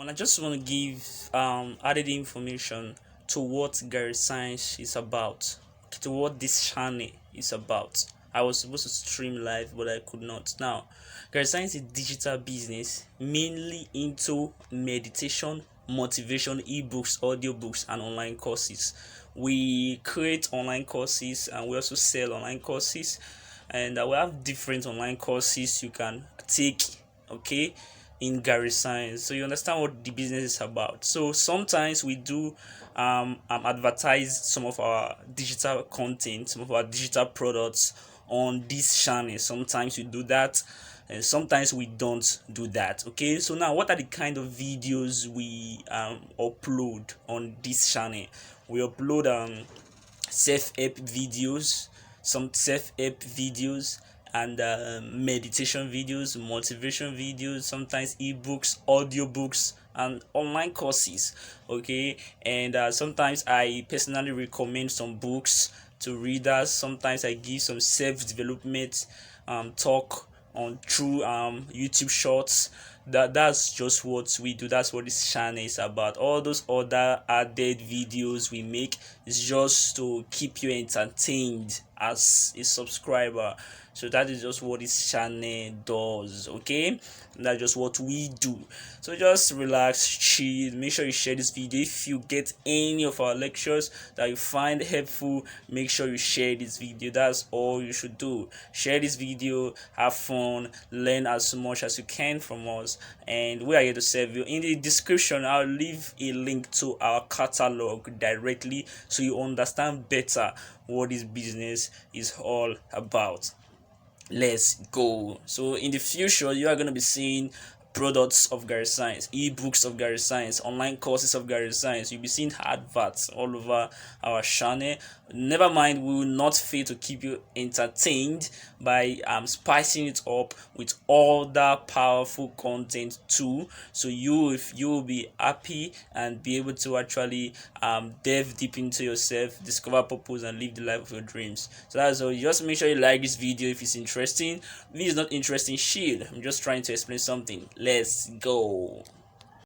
I just want to give added information to what Gare Science is about, to what this channel is about. I was supposed to stream live, but I could not. Now, Gare Science is digital business mainly into meditation, motivation, ebooks, audiobooks, and online courses. We create online courses and we also sell online courses, and we have different online courses you can take. Okay, in Gare Science, so you understand what the business is about. So sometimes we do advertise some of our digital content, some of our digital products on this channel. Sometimes we do that, and sometimes we don't do that. Okay, so now what are the kind of videos we upload on this channel? We upload self-help videos, some self-help videos, and meditation videos, motivation videos, sometimes ebooks, audiobooks, and online courses. Okay, and sometimes I personally recommend some books to readers. Sometimes I give some self-development talk on through YouTube shorts. That's just what we do. That's what this channel is about. All those other added videos we make is just to keep you entertained as a subscriber. So that is just what this channel does. Okay, that's just what we do. So just relax, chill, make sure you share this video. If you get any of our lectures that you find helpful, make sure you share this video. That's all you should do. Share this video, have fun, learn as much as you can from us, and we are here to serve you. In the description I'll leave a link to our catalog directly, so you understand better what this business is all about. Let's go. So in the future you are going to be seeing products of Gare Science, ebooks of Gare Science, online courses of Gare Science. You'll be seeing adverts all over our channel. Never mind, we will not fail to keep you entertained by spicing it up with all that powerful content too. So you will be happy and be able to actually delve deep into yourself, discover purpose, and live the life of your dreams. So that's all. Just make sure you like this video if it's interesting. If it's not interesting, shield. I'm just trying to explain something. Let's go.